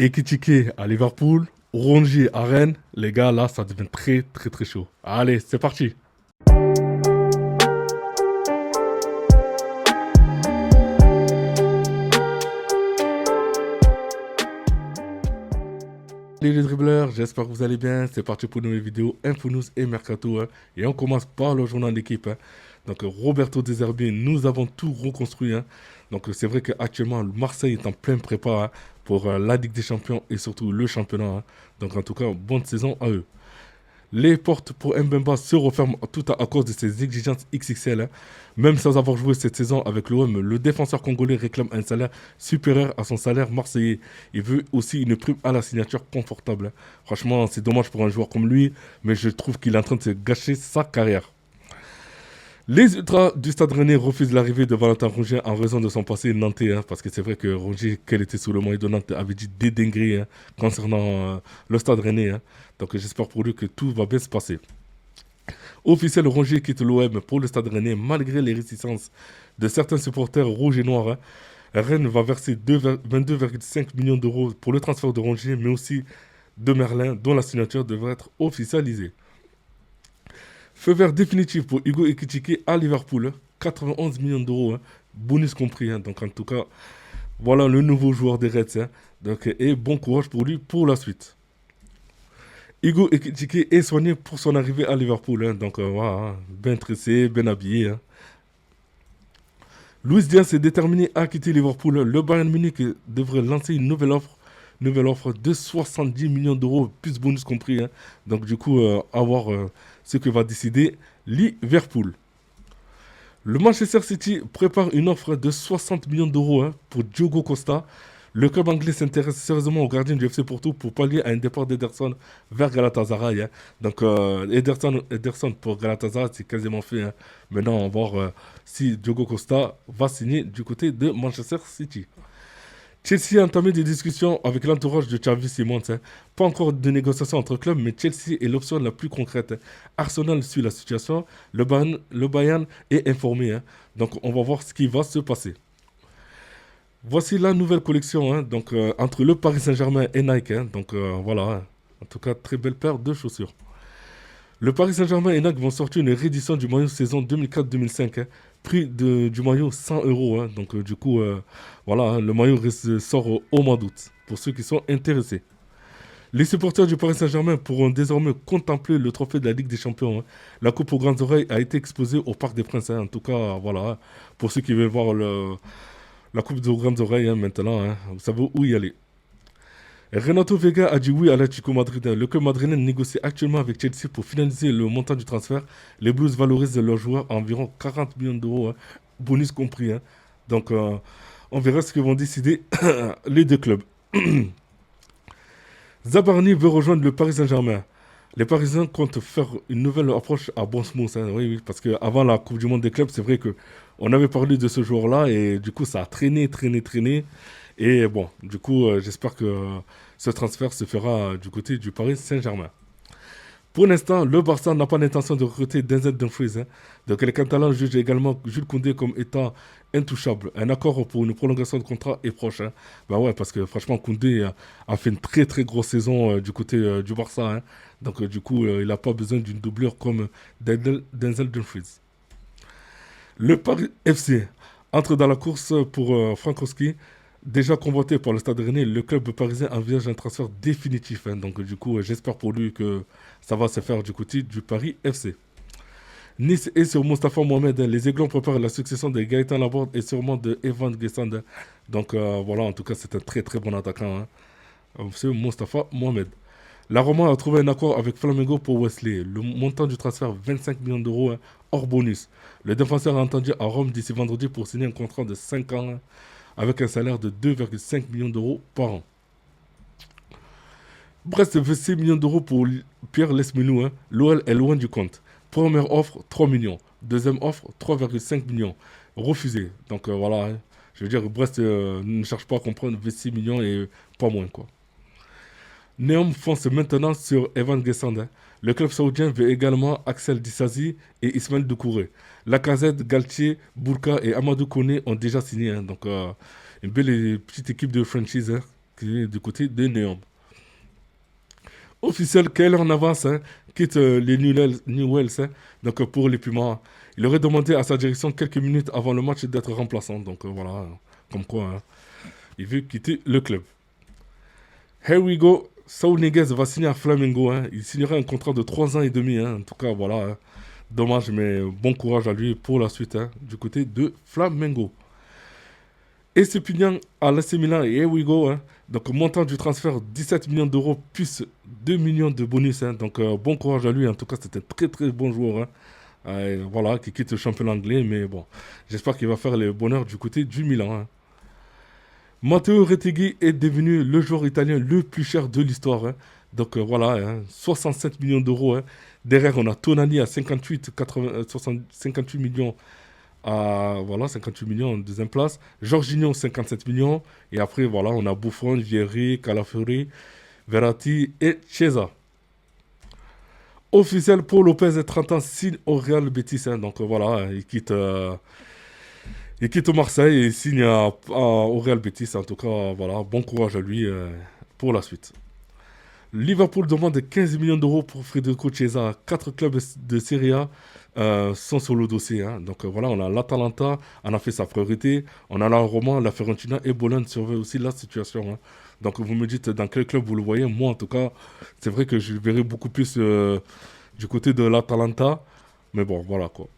Ekitike à Liverpool, Rongier à Rennes. Les gars, là, ça devient très, très, très chaud. Allez, c'est parti. Salut les dribbleurs, j'espère que vous allez bien. C'est parti pour une nouvelle vidéo Info News et Mercato, hein. Et on commence par le journal d'équipe, hein. Donc Roberto De Zerbi, nous avons tout reconstruit, hein. Donc c'est vrai qu'actuellement Marseille est en pleine prépa, hein, pour la Ligue des Champions et surtout le championnat, hein. Donc en tout cas, bonne saison à eux. Les portes pour Mbemba se referment tout à cause de ses exigences XXL, hein. Même sans avoir joué cette saison avec l'OM, le défenseur congolais réclame un salaire supérieur à son salaire marseillais. Il veut aussi une prime à la signature confortable, hein. Franchement, c'est dommage pour un joueur comme lui, mais je trouve qu'il est en train de se gâcher sa carrière. Les ultras du Stade Rennais refusent l'arrivée de Valentin Rongier en raison de son passé nantais, hein, parce que c'est vrai que Rongier, qu'elle était sous le maillot de Nantes, avait dit des dingueries, hein, concernant le Stade Rennais, hein. Donc j'espère pour lui que tout va bien se passer. Officiel, Rongier quitte l'OM pour le Stade Rennais malgré les réticences de certains supporters rouges et noirs, hein. Rennes va verser 22,5 millions d'euros pour le transfert de Rongier, mais aussi de Merlin, dont la signature devrait être officialisée. Feu vert définitif pour Hugo Ekitike à Liverpool, hein. 91 millions d'euros, hein, bonus compris, hein. Donc en tout cas, voilà le nouveau joueur des Reds, hein. Donc, et bon courage pour lui pour la suite. Hugo Ekitike est soigné pour son arrivée à Liverpool, hein. Donc voilà, hein, bien tressé, bien habillé, hein. Luis Diaz est déterminé à quitter Liverpool. Le Bayern Munich devrait lancer une nouvelle offre de 70 millions d'euros, plus bonus compris, hein. Donc du coup, à voir ce que va décider Liverpool. Le Manchester City prépare une offre de 60 millions d'euros, hein, pour Diogo Costa. Le club anglais s'intéresse sérieusement au gardien du FC Porto pour pallier à un départ d'Ederson vers Galatasaray, hein. Donc Ederson pour Galatasaray, c'est quasiment fait, hein. Maintenant, on va voir si Diogo Costa va signer du côté de Manchester City. Chelsea a entamé des discussions avec l'entourage de Xavi Simons, hein. Pas encore de négociations entre clubs, mais Chelsea est l'option la plus concrète, hein. Arsenal suit la situation, le Bayern est informé, hein. Donc on va voir ce qui va se passer. Voici la nouvelle collection, hein, donc, entre le Paris Saint-Germain et Nike, hein. Donc voilà, hein. En tout cas, très belle paire de chaussures. Le Paris Saint-Germain et Nike vont sortir une réédition du maillot saison 2004-2005, hein. Prix du maillot 100 euros, hein. Donc du coup, voilà, hein, le maillot sort au mois d'août, pour ceux qui sont intéressés. Les supporters du Paris Saint-Germain pourront désormais contempler le trophée de la Ligue des Champions, hein. La coupe aux grandes oreilles a été exposée au Parc des Princes, hein. En tout cas, voilà, hein, pour ceux qui veulent voir la coupe aux grandes oreilles, hein, maintenant, hein, vous savez où y aller. Renato Vega a dit oui à l'Atlético Madrid, hein. Le club madrilène négocie actuellement avec Chelsea pour finaliser le montant du transfert. Les Blues valorisent leurs joueurs à environ 40 millions d'euros, hein, bonus compris, hein. Donc, on verra ce que vont décider les deux clubs. Zabarni veut rejoindre le Paris Saint-Germain. Les Parisiens comptent faire une nouvelle approche à Bournemouth, hein. Oui, oui, parce qu'avant la Coupe du Monde des clubs, c'est vrai que on avait parlé de ce joueur-là et du coup, ça a traîné, traîné, traîné. Et bon, du coup, j'espère que ce transfert se fera du côté du Paris Saint-Germain. Pour l'instant, le Barça n'a pas l'intention de recruter Denzel Dumfries, hein. Donc les Catalans jugent également Jules Koundé comme étant intouchable. Un accord pour une prolongation de contrat est proche, hein. Bah ouais, parce que franchement, Koundé a fait une très très grosse saison du côté du Barça, hein. Donc du coup, il n'a pas besoin d'une doublure comme Denzel Dumfries. Le Paris FC entre dans la course pour Frankowski. Déjà convoité par le Stade Rennais, le club parisien envisage un transfert définitif, hein. Donc du coup, j'espère pour lui que ça va se faire du côté du Paris FC. Nice est sur Mostafa Mohamed, hein. Les Aiglons préparent la succession de Gaëtan Laborde et sûrement de Evan Guessand, hein. Donc voilà, en tout cas, c'est un très très bon attaquant, hein. C'est Mostafa Mohamed. La Roma a trouvé un accord avec Flamengo pour Wesley. Le montant du transfert, 25 millions d'euros, hein, hors bonus. Le défenseur a entendu à Rome d'ici vendredi pour signer un contrat de 5 ans, hein, avec un salaire de 2,5 millions d'euros par an. Brest veut 6 millions d'euros pour Pierre Lesmelou, hein. L'OL est loin du compte. Première offre, 3 millions. Deuxième offre, 3,5 millions. Refusé. Donc voilà, hein. Je veux dire, Brest ne cherche pas à comprendre 6 millions et pas moins, quoi. Neom fonce maintenant sur Evan Guessand, hein. Le club saoudien veut également Axel Dissazi et Ismaël Doucouré. Lacazette, Galtier, Bourka et Amadou Kone ont déjà signé, hein. Donc une belle et petite équipe de franchise, hein. qui est du côté de Neom. Officiel, Kyle en avance, hein, quitte les Newells, hein, donc pour les Pumas. Il aurait demandé à sa direction quelques minutes avant le match d'être remplaçant. Donc voilà, comme quoi, hein, il veut quitter le club. Here we go. Saul Niguez va signer à Flamengo. Hein. Il signera un contrat de 3 ans et demi. Hein. En tout cas, voilà. Hein. Dommage, mais bon courage à lui pour la suite hein, du côté de Flamengo. Et Cepignan à l'AC Milan. Et here we go. Hein. Donc, montant du transfert 17 millions d'euros plus 2 millions de bonus. Hein. Donc, bon courage à lui. En tout cas, c'est un très très bon joueur. Hein. Voilà, qui quitte le championnat anglais. Mais bon, j'espère qu'il va faire le bonheur du côté du Milan. Hein. Matteo Retegui est devenu le joueur italien le plus cher de l'histoire. Hein. Donc voilà, hein, 67 millions d'euros. Hein. Derrière, on a Tonali à 58, 58 millions voilà, 58 millions en deuxième place. Jorginho, 57 millions. Et après, voilà, on a Buffon, Vieri, Calafiori, Verratti et Chiesa. Officiel, Paul Lopez, 30 ans, signe au Real Betis. Hein. Donc voilà, il quitte Marseille et il signe au Real Betis. En tout cas, voilà, bon courage à lui pour la suite. Liverpool demande 15 millions d'euros pour Federico Chiesa. 4 clubs de Serie A sont sur le dossier. Hein. Donc voilà, on a l'Atalanta, on a fait sa priorité. On a la Roma, la Fiorentina et Bologne surveillent aussi la situation. Hein. Donc vous me dites dans quel club vous le voyez. Moi, en tout cas, c'est vrai que je verrai beaucoup plus du côté de l'Atalanta. Mais bon, voilà quoi.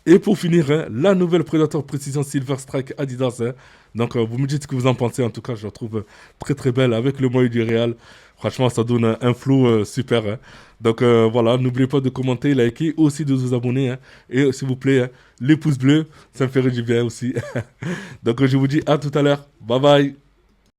Et pour finir, hein, la nouvelle Predator Precision Silver Strike Adidas. Hein. Donc, vous me dites ce que vous en pensez. En tout cas, je la trouve très très belle avec le maillot du Real. Franchement, ça donne un flow super. Hein. Donc, voilà, n'oubliez pas de commenter, liker, aussi de vous abonner. Hein. Et s'il vous plaît, hein, les pouces bleus, ça me ferait du bien aussi. Donc, je vous dis à tout à l'heure. Bye bye.